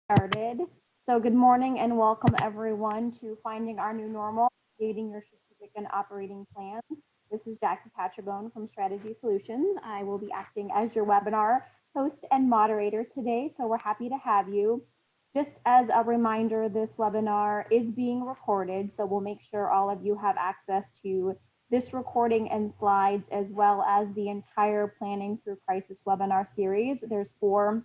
Started. So good morning and welcome everyone to Finding Our New Normal, Creating Your Strategic and Operating Plans. This is Jackie Catchabone from Strategy Solutions. I will be acting as your webinar host and moderator today, so we're happy to have you. Just as a reminder, this webinar is being recorded, so we'll make sure all of you have access to this recording and slides, as well as the entire Planning Through Crisis webinar series. There's 4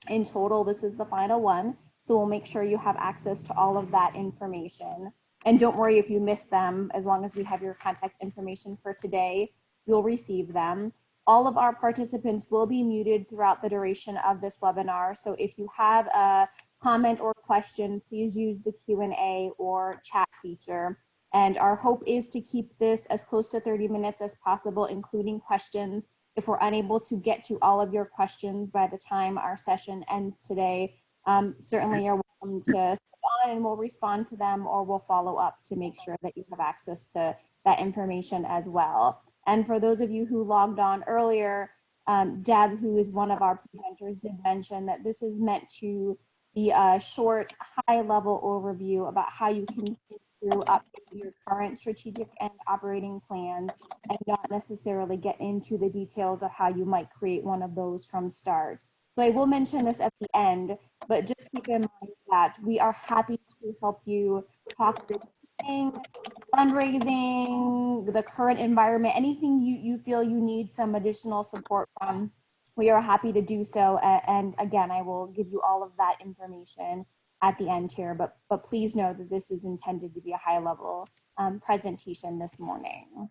in total. This is the final one. So we'll make sure you have access to all of that information. And don't worry if you miss them, as long as we have your contact information for today, you'll receive them. All of our participants will be muted throughout the duration of this webinar. So if you have a comment or question, please use the Q&A or chat feature. And our hope is to keep this as close to 30 minutes as possible, including questions. If we're unable to get to all of your questions by the time our session ends today, certainly you're welcome to stick on and we'll respond to them, or we'll follow up to make sure that you have access to that information as well. And for those of you who logged on earlier, Deb, who is one of our presenters, did mention that this is meant to be a short, high-level overview about how you can update your current strategic and operating plans, and not necessarily get into the details of how you might create one of those from start. So I will mention this at the end, but just keep in mind that we are happy to help you talk through fundraising, the current environment, anything you feel you need some additional support from. We are happy to do so. And again, I will give you all of that information at the end here, but please know that this is intended to be a high level presentation this morning.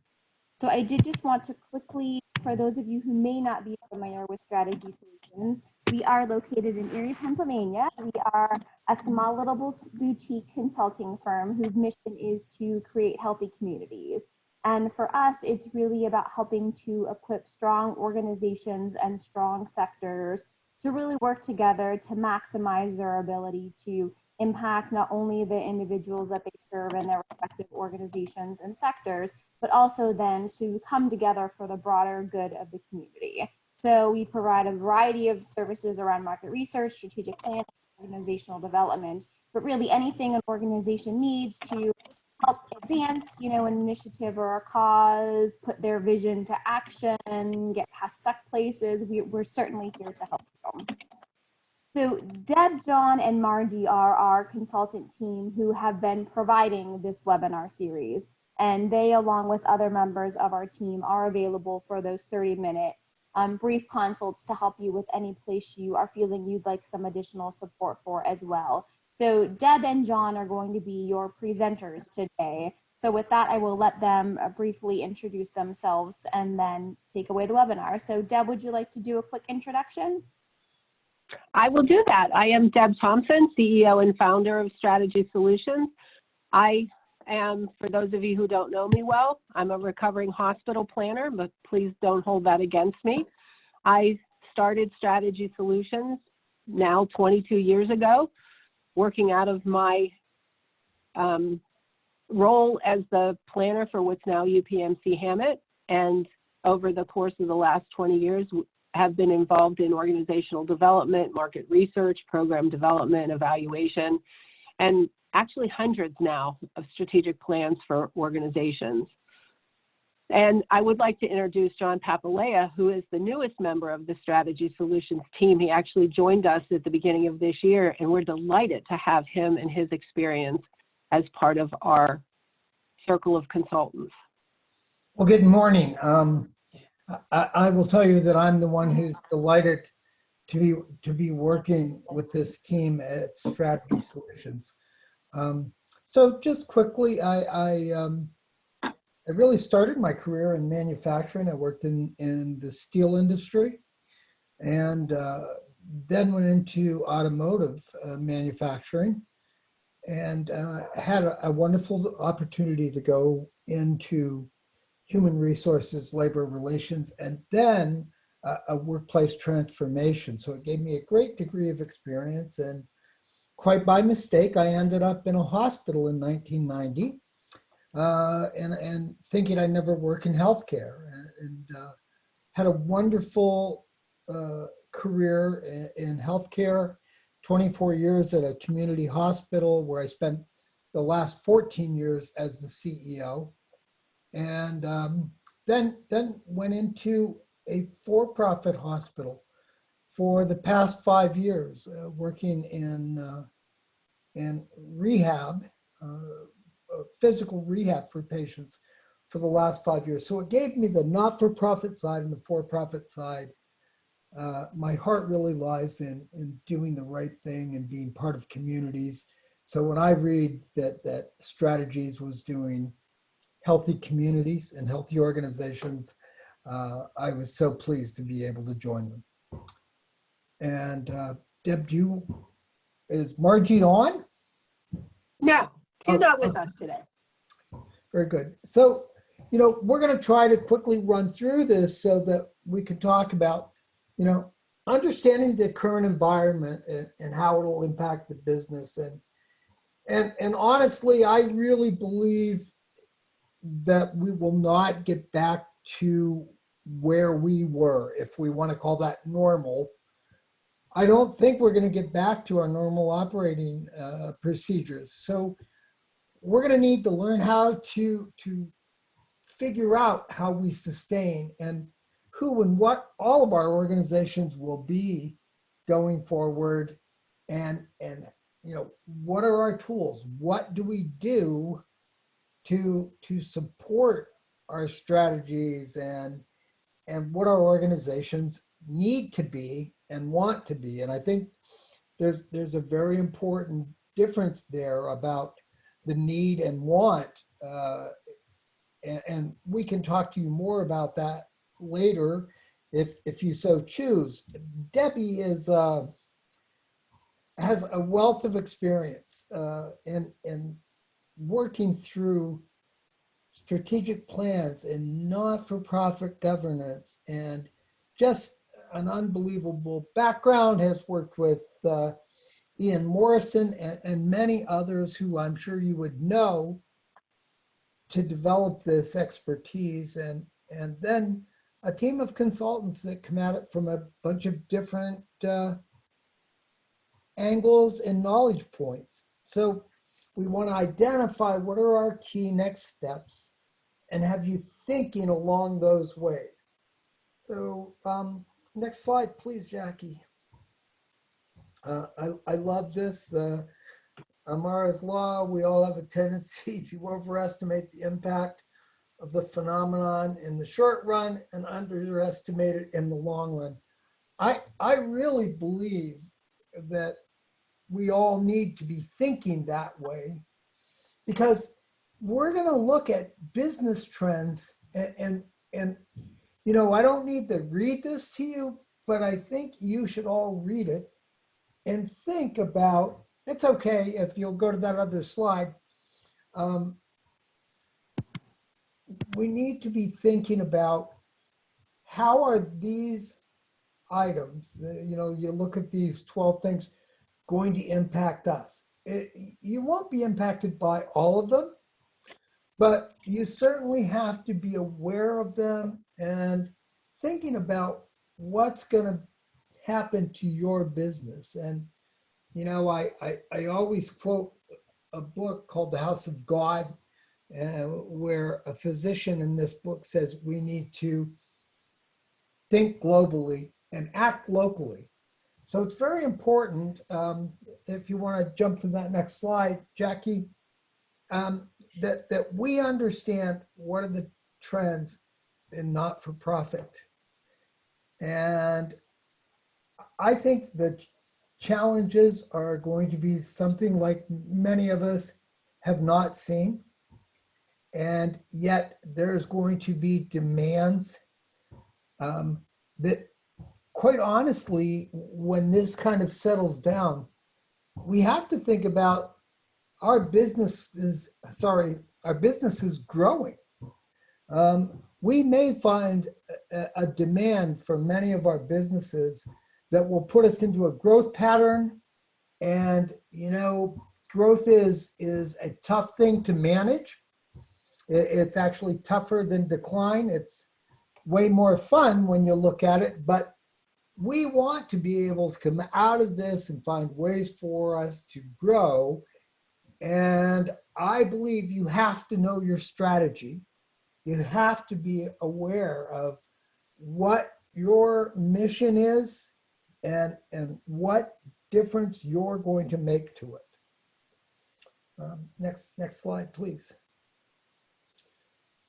So I did just want to quickly, for those of you who may not be familiar with Strategy Solutions, we are located in Erie, Pennsylvania. We are a small little boutique consulting firm whose mission is to create healthy communities. And for us, it's really about helping to equip strong organizations and strong sectors to really work together to maximize their ability to impact not only the individuals that they serve in their respective organizations and sectors, but also then to come together for the broader good of the community. So we provide a variety of services around market research, strategic planning, organizational development, but really anything an organization needs to help advance, an initiative or a cause, put their vision to action, get past stuck places. We're certainly here to help you. So Deb, John, and Margie are our consultant team who have been providing this webinar series, and they, along with other members of our team, are available for those 30-minute brief consults to help you with any place you are feeling you'd like some additional support for as well. So Deb and John are going to be your presenters today. So with that, I will let them briefly introduce themselves and then take away the webinar. So Deb, would you like to do a quick introduction? I will do that. I am Deb Thompson, CEO and founder of Strategy Solutions. I am, for those of you who don't know me well, I'm a recovering hospital planner, but please don't hold that against me. I started Strategy Solutions now 22 years ago, working out of my role as the planner for what's now UPMC Hammett, and over the course of the last 20 years have been involved in organizational development, market research, program development, evaluation, and actually hundreds now of strategic plans for organizations. And I would like to introduce John Papalea, who is the newest member of the Strategy Solutions team. He actually joined us at the beginning of this year, and we're delighted to have him and his experience as part of our circle of consultants. Well, good morning. I will tell you that I'm the one who's delighted to be working with this team at Strategy Solutions. So just quickly, I really started my career in manufacturing. I worked in the steel industry, and then went into automotive manufacturing, and had a wonderful opportunity to go into human resources, labor relations, and then a workplace transformation. So it gave me a great degree of experience, and quite by mistake, I ended up in a hospital in 1990, and thinking I'd never work in healthcare, and had a wonderful career in healthcare, 24 years at a community hospital where I spent the last 14 years as the CEO. And then went into a for-profit hospital for the past 5 years, working in rehab, physical rehab for patients for the last 5 years. So it gave me the not-for-profit side and the for-profit side. My heart really lies in doing the right thing and being part of communities. So when I read that Strategies was doing healthy communities and healthy organizations, I was so pleased to be able to join them. And Deb, is Margie on? No, she's not with us today. Very good. So, we're going to try to quickly run through this so that we can talk about, understanding the current environment and how it will impact the business. And honestly, I really believe that we will not get back to where we were, if we want to call that normal. I don't think we're going to get back to our normal operating procedures. So we're going to need to learn how to figure out how we sustain and who and what all of our organizations will be going forward, and what are our tools? What do we do to support our strategies, and what our organizations need to be and want to be? And I think there's a very important difference there about the need and want, and we can talk to you more about that later if you so choose. Debbie has a wealth of experience in working through strategic plans and not-for-profit governance, and just an unbelievable background. Has worked with Ian Morrison and many others who I'm sure you would know, to develop this expertise, and then a team of consultants that come at it from a bunch of different angles and knowledge points. So we want to identify what are our key next steps and have you thinking along those ways. So next slide, please, Jackie. I love this. Amaras Law, we all have a tendency to overestimate the impact of the phenomenon in the short run and underestimate it in the long run. I really believe that we all need to be thinking that way, because we're going to look at business trends and I don't need to read this to you, but I think you should all read it and think about, it's okay if you'll go to that other slide. We need to be thinking about how are these items, you look at these 12 things, going to impact us. You won't be impacted by all of them, but you certainly have to be aware of them and thinking about what's going to happen to your business. And I always quote a book called The House of God, where a physician in this book says we need to think globally and act locally. So it's very important, if you want to jump to that next slide, Jackie, that we understand what are the trends in not-for-profit. And I think the challenges are going to be something like many of us have not seen. And yet there's going to be demands that, quite honestly, when this kind of settles down, we have to think about our business is growing. We may find a demand for many of our businesses that will put us into a growth pattern. And, growth is a tough thing to manage. It's actually tougher than decline. It's way more fun when you look at it, but we want to be able to come out of this and find ways for us to grow. And I believe you have to know your strategy. You have to be aware of what your mission is and what difference you're going to make to it. Next slide, please.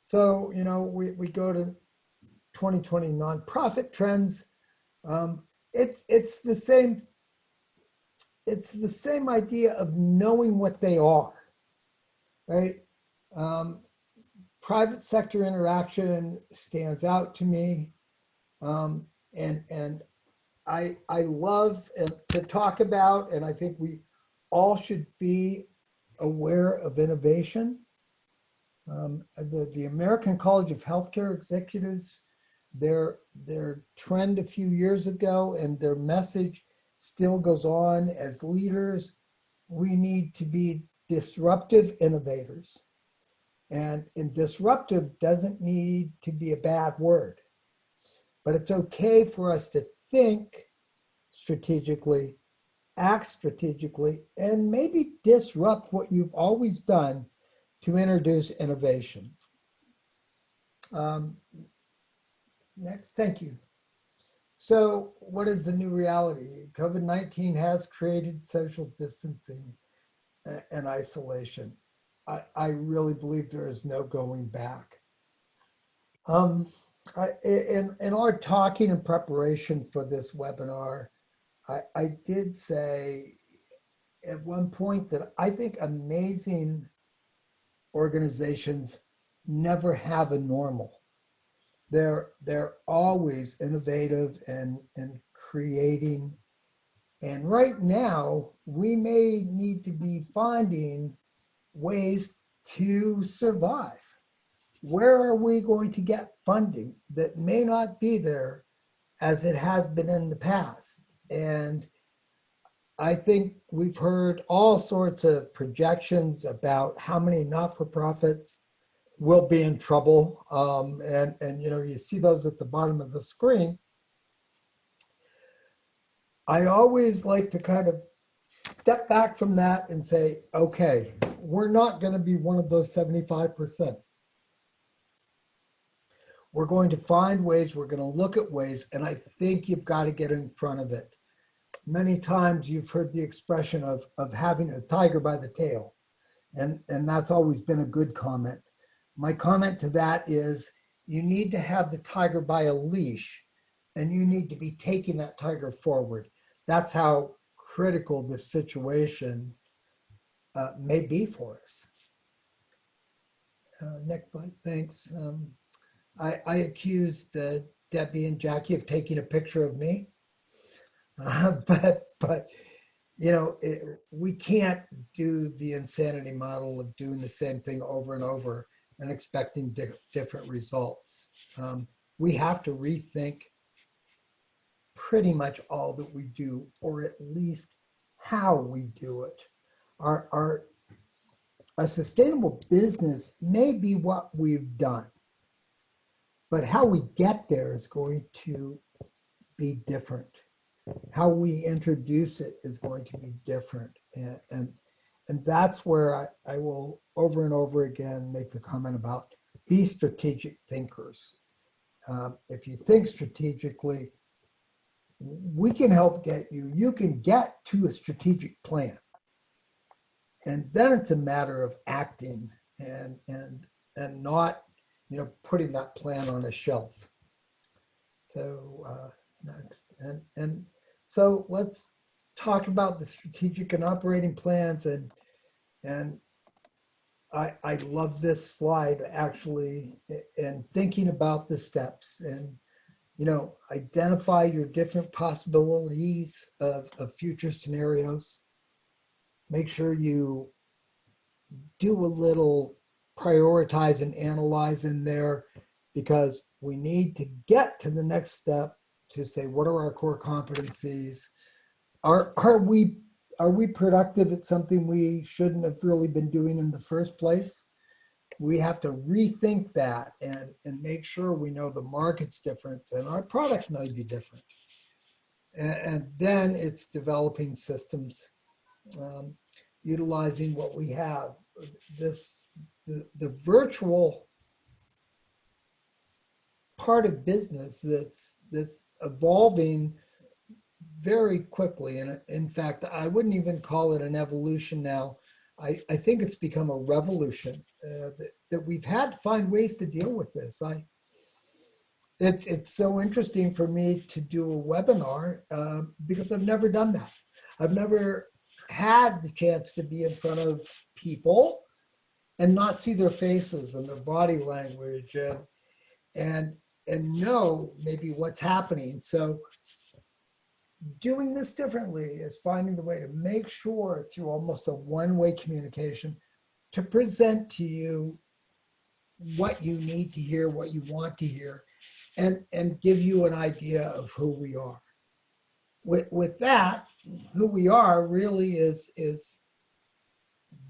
So, we go to 2020 nonprofit trends. It's the same idea of knowing what they are, right? Private sector interaction stands out to me, and I love to talk about, and I think we all should be aware of innovation. The American College of Healthcare Executives, their trend a few years ago and their message still goes on: as leaders, we need to be disruptive innovators. And disruptive doesn't need to be a bad word, but it's okay for us to think strategically, act strategically, and maybe disrupt what you've always done to introduce innovation. Next, thank you. So what is the new reality? COVID-19 has created social distancing and isolation. I really believe there is no going back. In our talking and preparation for this webinar, I did say at one point that I think amazing organizations never have a normal. They're always innovative and creating. And right now, we may need to be finding ways to survive. Where are we going to get funding that may not be there as it has been in the past? And I think we've heard all sorts of projections about how many not-for-profits will be in trouble. And you see those at the bottom of the screen. I always like to kind of step back from that and say, okay, we're not going to be one of those 75%. We're going to find ways, we're going to look at ways, and I think you've got to get in front of it. Many times you've heard the expression of having a tiger by the tail, and that's always been a good comment. My comment to that is you need to have the tiger by a leash, and you need to be taking that tiger forward. That's how critical this situation may be for us. Next slide, thanks. I accused Debbie and Jackie of taking a picture of me, but we can't do the insanity model of doing the same thing over and over and expecting different results. We have to rethink pretty much all that we do, or at least how we do it. A sustainable business may be what we've done, but how we get there is going to be different. How we introduce it is going to be different. And that's where I will over and over again make the comment about be strategic thinkers. If you think strategically, we can help get you. You can get to a strategic plan. And then it's a matter of acting and not putting that plan on a shelf. So next, and so let's talk about the strategic and operating plans. And I love this slide actually, and thinking about the steps and identify your different possibilities of future scenarios. Make sure you do a little prioritize and analyze in there, because we need to get to the next step to say, what are our core competencies? Are we productive at something we shouldn't have really been doing in the first place? We have to rethink that and make sure we know the market's different and our products may be different. And then it's developing systems, utilizing what we have. The virtual part of business that's evolving very quickly. And in fact, I wouldn't even call it an evolution now. I think it's become a revolution, that we've had to find ways to deal with this. It's so interesting for me to do a webinar because I've never done that. I've never had the chance to be in front of people and not see their faces and their body language and know maybe what's happening. So doing this differently is finding the way to make sure through almost a one-way communication to present to you what you need to hear, what you want to hear, and give you an idea of who we are. With that, who we are really is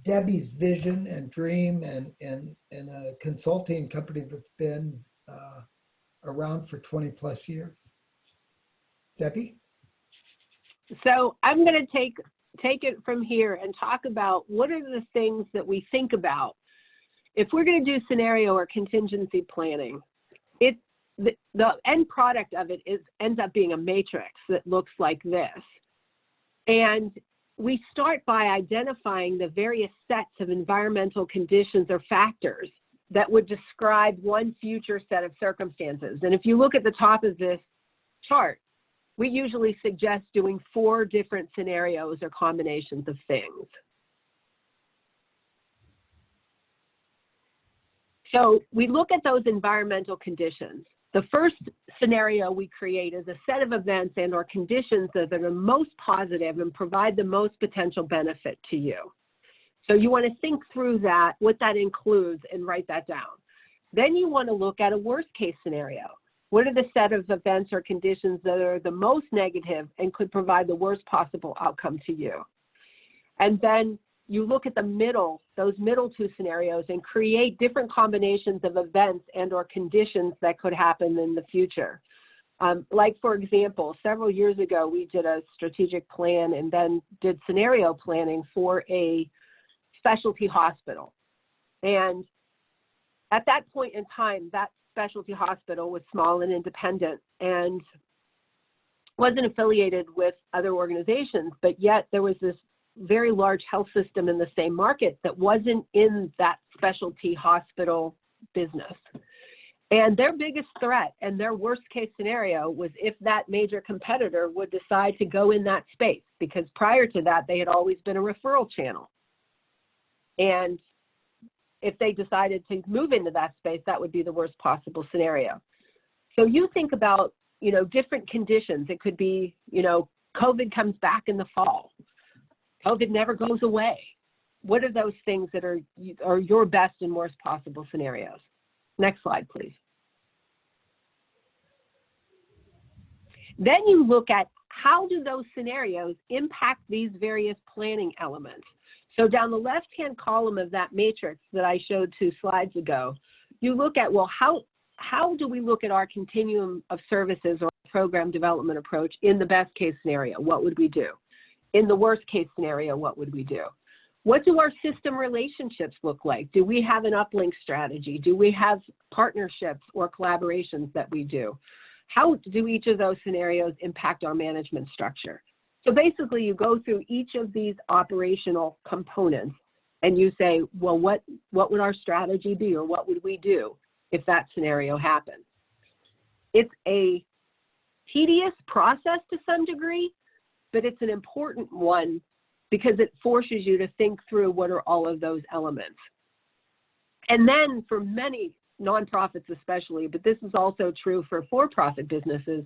Debbie's vision and dream and a consulting company that's been around for 20 plus years. Debbie? So I'm going to take it from here and talk about what are the things that we think about. If we're going to do scenario or contingency planning, the end product of it ends up being a matrix that looks like this. And we start by identifying the various sets of environmental conditions or factors that would describe one future set of circumstances. And if you look at the top of this chart, we usually suggest doing 4 different scenarios or combinations of things. So we look at those environmental conditions. The first scenario we create is a set of events and or conditions that are the most positive and provide the most potential benefit to you. So you want to think through that, what that includes, and write that down. Then you want to look at a worst case scenario. What are the set of events or conditions that are the most negative and could provide the worst possible outcome to you? And then you look at those middle 2 scenarios and create different combinations of events and or conditions that could happen in the future. Like for example, several years ago, we did a strategic plan and then did scenario planning for a specialty hospital. And at that point in time, that specialty hospital was small and independent and wasn't affiliated with other organizations, but yet there was this very large health system in the same market that wasn't in that specialty hospital business. And their biggest threat and their worst case scenario was if that major competitor would decide to go in that space, because prior to that, they had always been a referral channel. And if they decided to move into that space, that would be the worst possible scenario. So you think about, different conditions. It could be, COVID comes back in the fall. COVID never goes away. What are those things that are your best and worst possible scenarios? Next slide, please. Then you look at how do those scenarios impact these various planning elements. So down the left-hand column of that matrix that I showed 2 slides ago, you look at, well, how do we look at our continuum of services or program development approach in the best case scenario? What would we do? In the worst case scenario, what would we do? What do our system relationships look like? Do we have an uplink strategy? Do we have partnerships or collaborations that we do? How do each of those scenarios impact our management structure? So basically, you go through each of these operational components and you say, well, what would our strategy be, or what would we do if that scenario happened? It's a tedious process to some degree, but it's an important one because it forces you to think through what are all of those elements. And then for many nonprofits especially, but this is also true for for-profit businesses,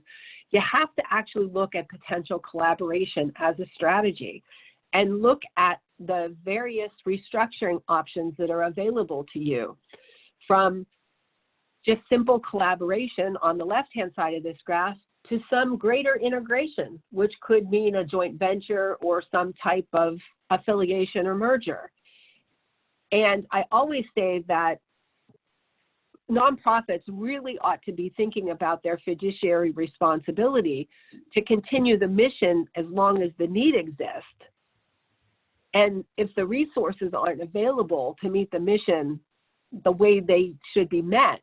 you have to actually look at potential collaboration as a strategy and look at the various restructuring options that are available to you, from just simple collaboration on the left-hand side of this graph to some greater integration, which could mean a joint venture or some type of affiliation or merger. And I always say that nonprofits really ought to be thinking about their fiduciary responsibility to continue the mission as long as the need exists. And if the resources aren't available to meet the mission the way they should be met,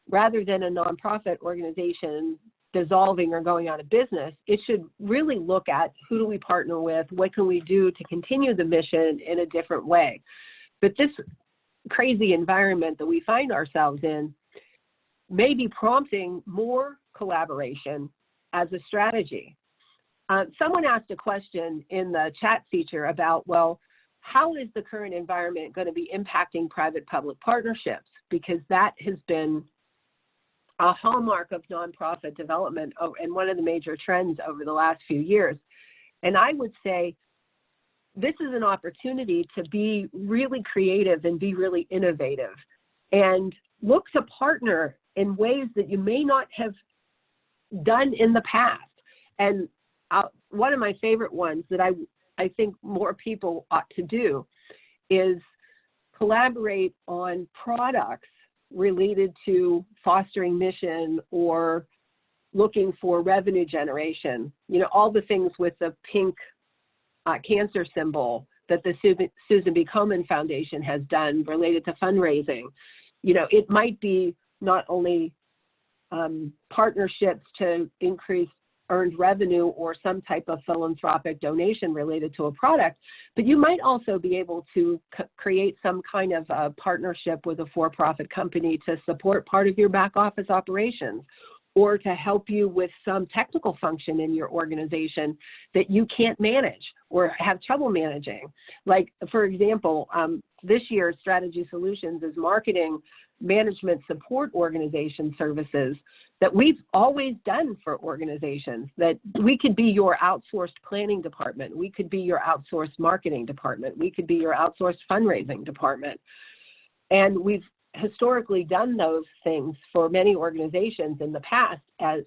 rather than a nonprofit organization dissolving or going out of business, it should really look at who do we partner with, what can we do to continue the mission in a different way. But this crazy environment that we find ourselves in may be prompting more collaboration as a strategy. Someone asked a question in the chat feature about, well, how is the current environment going to be impacting private-public partnerships? Because that has been a hallmark of nonprofit development and one of the major trends over the last few years. And I would say this is an opportunity to be really creative and be really innovative and look to partner in ways that you may not have done in the past. And one of my favorite ones that I think more people ought to do is collaborate on products related to fostering mission or looking for revenue generation. You know, all the things with the pink cancer symbol that the Susan B. Komen Foundation has done related to fundraising. You know, it might be not only partnerships to increase earned revenue or some type of philanthropic donation related to a product, but you might also be able to create some kind of a partnership with a for-profit company to support part of your back office operations, or to help you with some technical function in your organization that you can't manage or have trouble managing. Like, for example, this year Strategy Solutions is marketing management support organization services that we've always done for organizations, that we could be your outsourced planning department, we could be your outsourced marketing department, we could be your outsourced fundraising department. And we've historically done those things for many organizations in the past as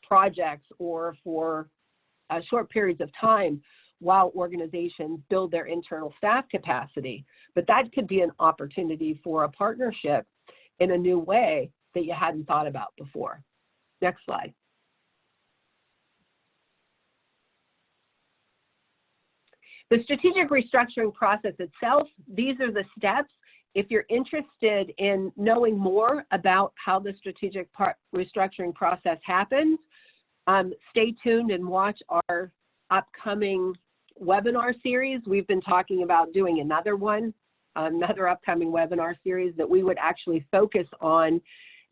projects or for short periods of time while organizations build their internal staff capacity. But that could be an opportunity for a partnership in a new way that you hadn't thought about before. Next slide. The strategic restructuring process itself, these are the steps. If you're interested in knowing more about how the strategic restructuring process happens, stay tuned and watch our upcoming webinar series. We've been talking about doing another one, another upcoming webinar series that we would actually focus on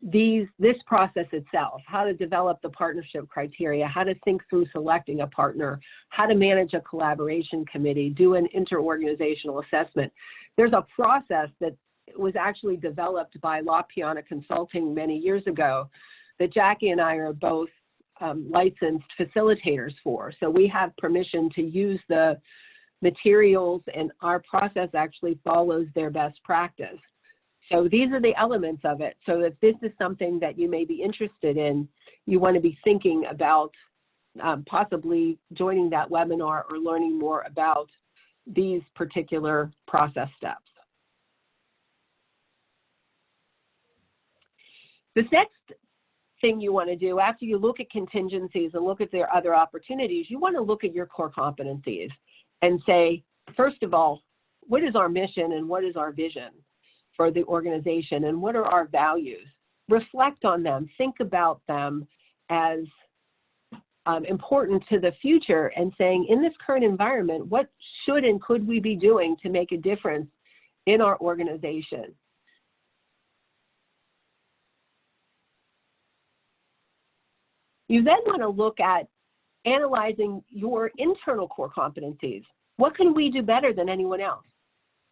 this process itself, how to develop the partnership criteria, how to think through selecting a partner, how to manage a collaboration committee, do an interorganizational assessment. There's a process that was actually developed by La Piana Consulting many years ago that Jackie and I are both licensed facilitators for. So we have permission to use the materials, and our process actually follows their best practice. So these are the elements of it. So if this is something that you may be interested in, you want to be thinking about possibly joining that webinar or learning more about these particular process steps. This next thing you want to do after you look at contingencies and look at their other opportunities, you want to look at your core competencies and say, first of all, what is our mission and what is our vision for the organization and what are our values? Reflect on them, think about them as important to the future, and saying, in this current environment, what should and could we be doing to make a difference in our organization? You then want to look at analyzing your internal core competencies. What can we do better than anyone else?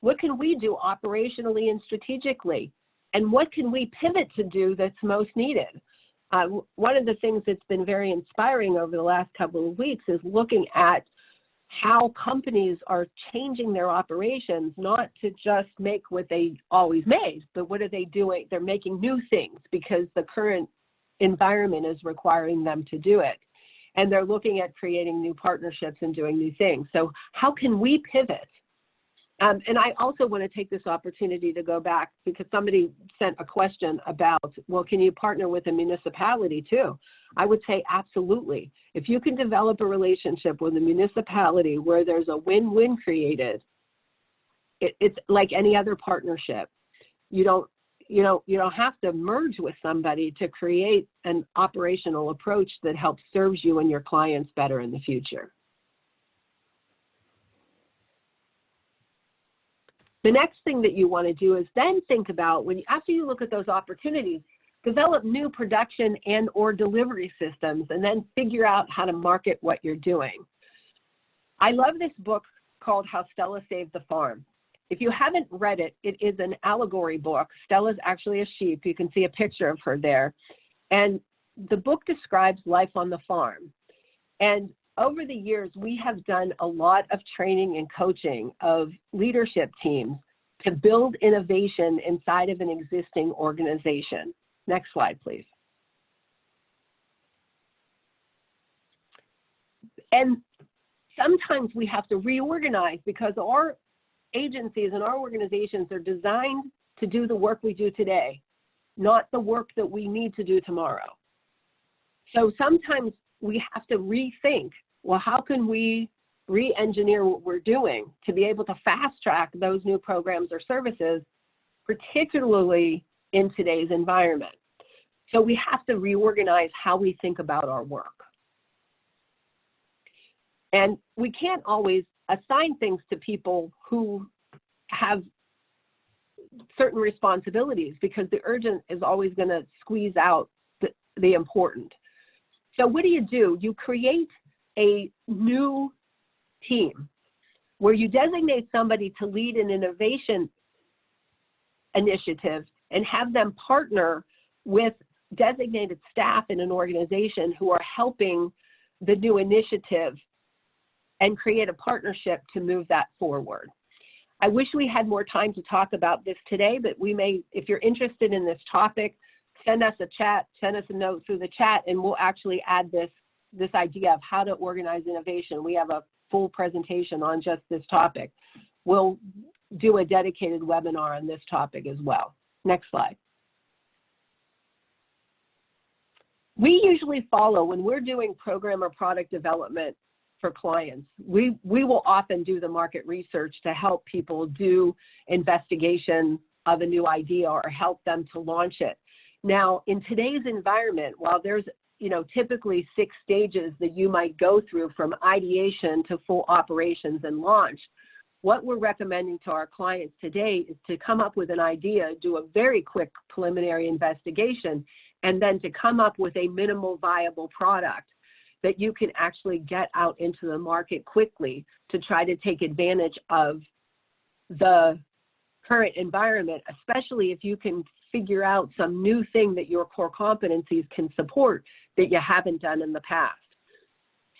What can we do operationally and strategically? And what can we pivot to do that's most needed? One of the things that's been very inspiring over the last couple of weeks is looking at how companies are changing their operations, not to just make what they always made, but what are they doing? They're making new things because the current environment is requiring them to do it. And they're looking at creating new partnerships and doing new things. So how can we pivot And I also want to take this opportunity to go back because somebody sent a question about, well, can you partner with a municipality too? I would say absolutely. If you can develop a relationship with a municipality where there's a win-win created, it's like any other partnership. You don't have to merge with somebody to create an operational approach that helps serves you and your clients better in the future. The next thing that you want to do is then think about after you look at those opportunities, develop new production and or delivery systems and then figure out how to market what you're doing. I love this book called How Stella Saved the Farm. If you haven't read it, it is an allegory book. Stella's actually a sheep. You can see a picture of her there. And the book describes life on the farm. And over the years, we have done a lot of training and coaching of leadership teams to build innovation inside of an existing organization. Next slide, please. And sometimes we have to reorganize because our agencies and our organizations are designed to do the work we do today, not the work that we need to do tomorrow. So sometimes we have to rethink, well, how can we re-engineer what we're doing to be able to fast track those new programs or services, particularly in today's environment. So we have to reorganize how we think about our work. And we can't always assign things to people who have certain responsibilities because the urgent is always going to squeeze out the important. So what do? You create a new team where you designate somebody to lead an innovation initiative and have them partner with designated staff in an organization who are helping the new initiative and create a partnership to move that forward. I wish we had more time to talk about this today, but we may, if you're interested in this topic, send us a note through the chat, and we'll actually add this idea of how to organize innovation. We have a full presentation on just this topic. We'll do a dedicated webinar on this topic as well. Next slide. We usually follow, when we're doing program or product development for clients, we will often do the market research to help people do investigation of a new idea or help them to launch it. Now, in today's environment, while there's typically 6 stages that you might go through from ideation to full operations and launch, what we're recommending to our clients today is to come up with an idea, do a very quick preliminary investigation, and then to come up with a minimal viable product that you can actually get out into the market quickly to try to take advantage of the current environment, especially if you can figure out some new thing that your core competencies can support that you haven't done in the past.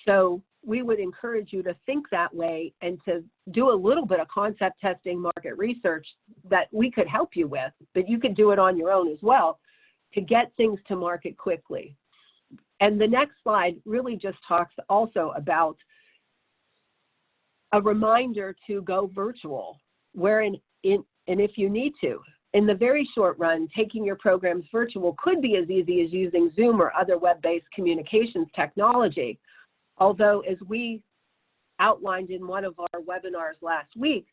So we would encourage you to think that way and to do a little bit of concept testing, market research that we could help you with, but you could do it on your own as well to get things to market quickly. And the next slide really just talks also about a reminder to go virtual, and if you need to. In the very short run, taking your programs virtual could be as easy as using Zoom or other web-based communications technology. Although, as we outlined in one of our webinars last week,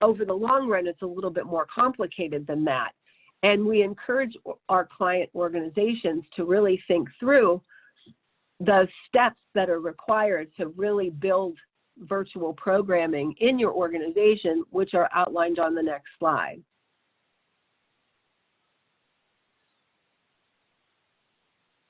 over the long run, it's a little bit more complicated than that. And we encourage our client organizations to really think through the steps that are required to really build virtual programming in your organization, which are outlined on the next slide.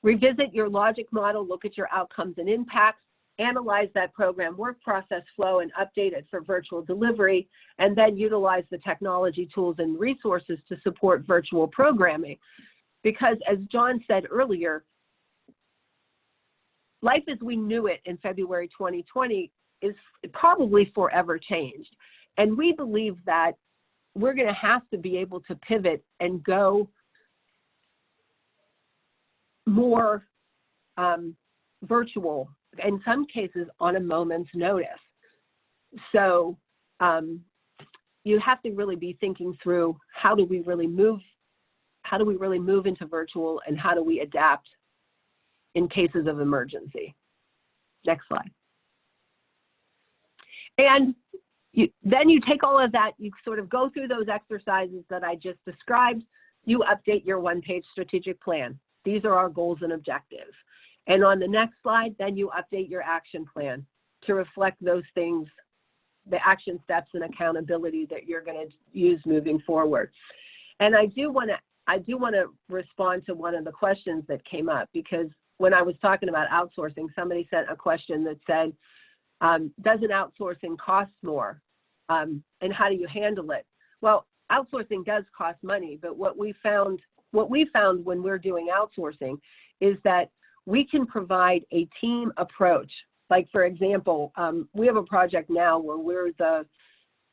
Revisit your logic model, look at your outcomes and impacts, analyze that program work process flow and update it for virtual delivery, and then utilize the technology tools and resources to support virtual programming. Because as John said earlier, life as we knew it in February 2020 is probably forever changed. And we believe that we're going to have to be able to pivot and go more virtual, in some cases on a moment's notice. So you have to really be thinking through how do we really move into virtual, and how do we adapt in cases of emergency. Next slide. And then you take all of that, you sort of go through those exercises that I just described, you update your one-page strategic plan. These are our goals and objectives. And on the next slide, then you update your action plan to reflect those things, the action steps and accountability that you're going to use moving forward. And I do want to respond to one of the questions that came up, because when I was talking about outsourcing, somebody sent a question that said, doesn't outsourcing cost more? And how do you handle it? Well, outsourcing does cost money, but what we found when we're doing outsourcing is that we can provide a team approach. Like, for example, we have a project now where we're the,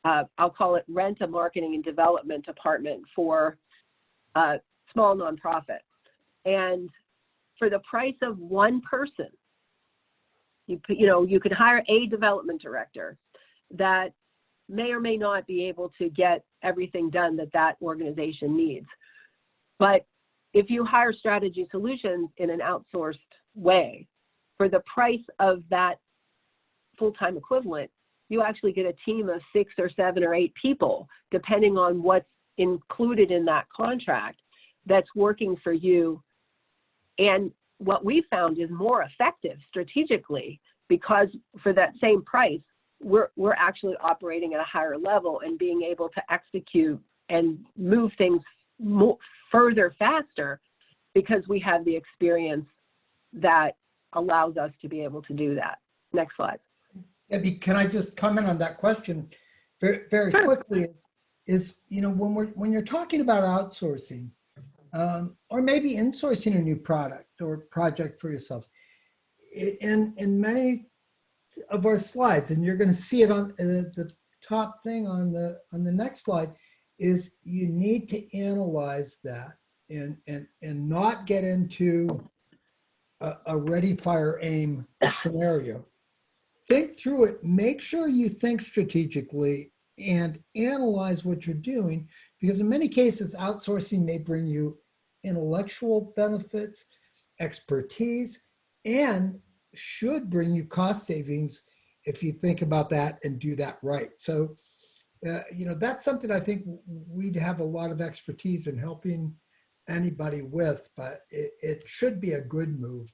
I'll call it rent a marketing and development department for a small nonprofit. And for the price of one person, you could hire a development director that may or may not be able to get everything done that organization needs. But if you hire Strategy Solutions in an outsourced way, for the price of that full-time equivalent, you actually get a team of 6 or 7 or 8 people, depending on what's included in that contract, that's working for you. And what we found is more effective strategically, because for that same price, we're actually operating at a higher level and being able to execute and move things further faster, because we have the experience that allows us to be able to do that. Next slide. Debbie, can I just comment on that question very, very quickly? Is, when you're talking about outsourcing, or maybe insourcing a new product or project for yourselves, in many of our slides, and you're going to see it on the top thing on the next slide, is you need to analyze that and not get into a ready, fire, aim scenario. Think through it. Make sure you think strategically and analyze what you're doing, because in many cases, outsourcing may bring you intellectual benefits, expertise, and should bring you cost savings if you think about that and do that right. So, that's something I think we'd have a lot of expertise in helping anybody with, but it should be a good move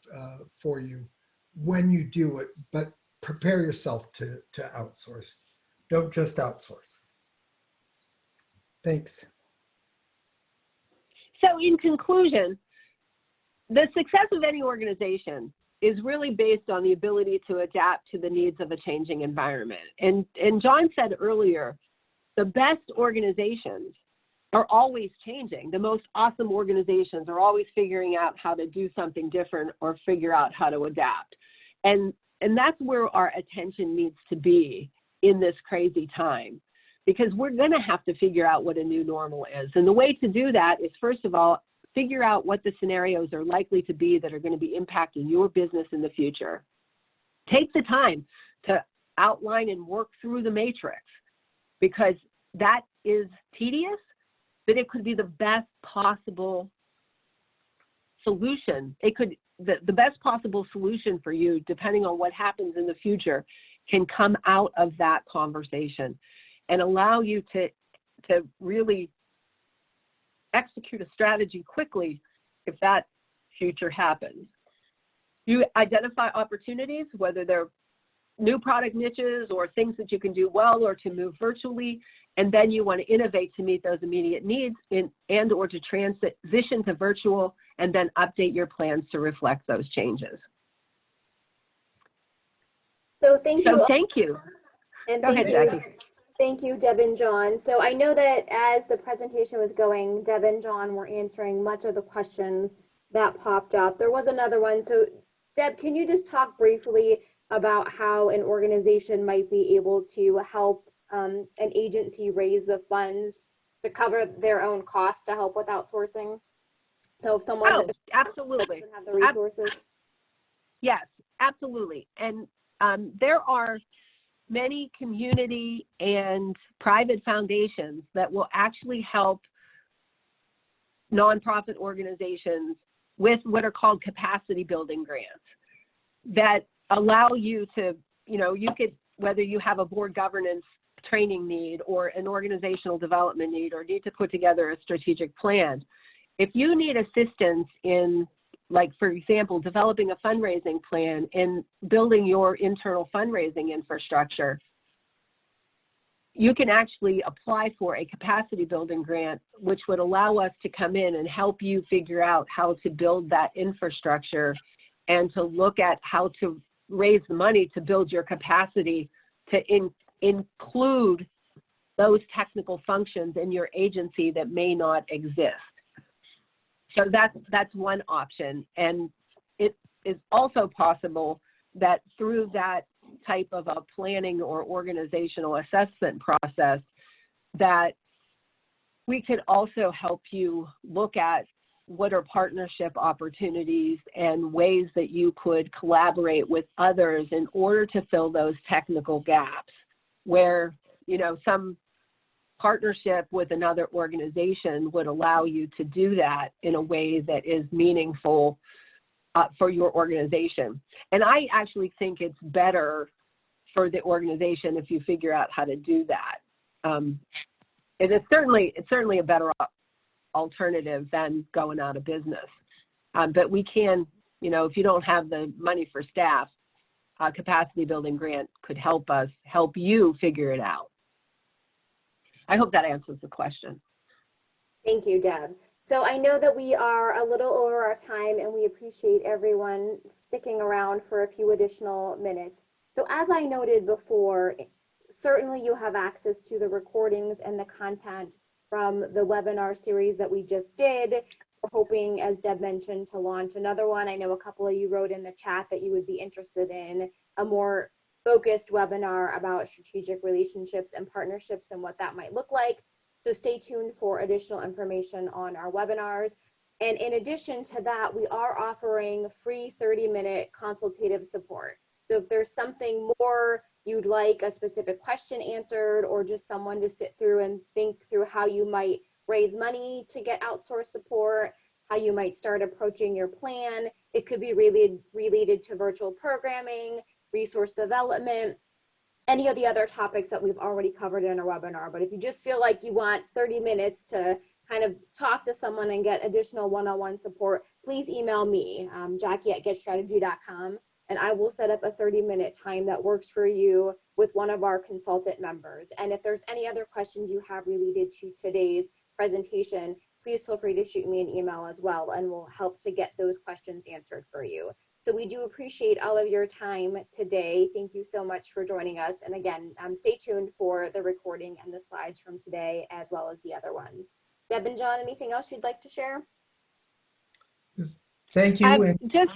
for you when you do it, but prepare yourself to outsource. Don't just outsource. Thanks. So in conclusion, the success of any organization is really based on the ability to adapt to the needs of a changing environment. And John said earlier, the best organizations are always changing. The most awesome organizations are always figuring out how to do something different or figure out how to adapt. And that's where our attention needs to be in this crazy time, because we're going to have to figure out what a new normal is. And the way to do that is, first of all, figure out what the scenarios are likely to be that are going to be impacting your business in the future. Take the time to outline and work through the matrix, because that is tedious, but it could be the best possible solution. The best possible solution for you, depending on what happens in the future, can come out of that conversation and allow you to really execute a strategy quickly if that future happens. You identify opportunities, whether they're new product niches or things that you can do well or to move virtually, and then you want to innovate to meet those immediate needs and or to transition to virtual, and then update your plans to reflect those changes. So thank you. So thank you. And Go ahead, Jackie. Thank you, Deb and John. So I know that as the presentation was going, Deb and John were answering much of the questions that popped up. There was another one. So Deb, can you just talk briefly about how an organization might be able to help an agency raise the funds to cover their own costs to help with outsourcing? So if someone absolutely doesn't have the resources. Yes, absolutely. And there are many community and private foundations that will actually help nonprofit organizations with what are called capacity building grants that allow you to, you could, whether you have a board governance training need or an organizational development need or need to put together a strategic plan. If you need assistance in, like, for example, developing a fundraising plan and building your internal fundraising infrastructure, you can actually apply for a capacity building grant, which would allow us to come in and help you figure out how to build that infrastructure and to look at how to raise the money to build your capacity to include those technical functions in your agency that may not exist. So that's one option. And it is also possible that through that type of a planning or organizational assessment process, that we could also help you look at what are partnership opportunities and ways that you could collaborate with others in order to fill those technical gaps where, some partnership with another organization would allow you to do that in a way that is meaningful for your organization. And I actually think it's better for the organization if you figure out how to do that. And it's certainly a better alternative than going out of business. But we can, if you don't have the money for staff, a capacity building grant could help you figure it out. I hope that answers the question. Thank you, Deb. So I know that we are a little over our time, and we appreciate everyone sticking around for a few additional minutes. So as I noted before, certainly you have access to the recordings and the content from the webinar series that we just did. We're hoping, as Deb mentioned, to launch another one. I know a couple of you wrote in the chat that you would be interested in a more focused webinar about strategic relationships and partnerships and what that might look like. So stay tuned for additional information on our webinars. And in addition to that, we are offering free 30-minute consultative support. So if there's something more you'd like, a specific question answered, or just someone to sit through and think through how you might raise money to get outsourced support, how you might start approaching your plan. It could be related to virtual programming, resource development, any of the other topics that we've already covered in our webinar. But if you just feel like you want 30 minutes to kind of talk to someone and get additional one-on-one support, please email me, Jackie@getstrategy.com, and I will set up a 30-minute time that works for you with one of our consultant members. And if there's any other questions you have related to today's presentation, please feel free to shoot me an email as well, and we'll help to get those questions answered for you. So we do appreciate all of your time today. Thank you so much for joining us. And again, stay tuned for the recording and the slides from today, as well as the other ones. Deb and John, anything else you'd like to share? Thank you. And Just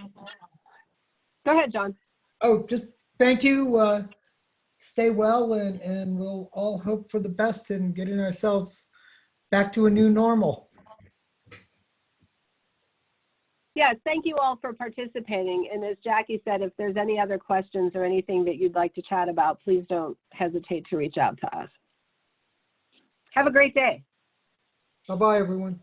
go ahead, John. oh, just thank you. Stay well, and we'll all hope for the best in getting ourselves back to a new normal. Yes, thank you all for participating. And as Jackie said, if there's any other questions or anything that you'd like to chat about, please don't hesitate to reach out to us. Have a great day. Bye-bye, everyone.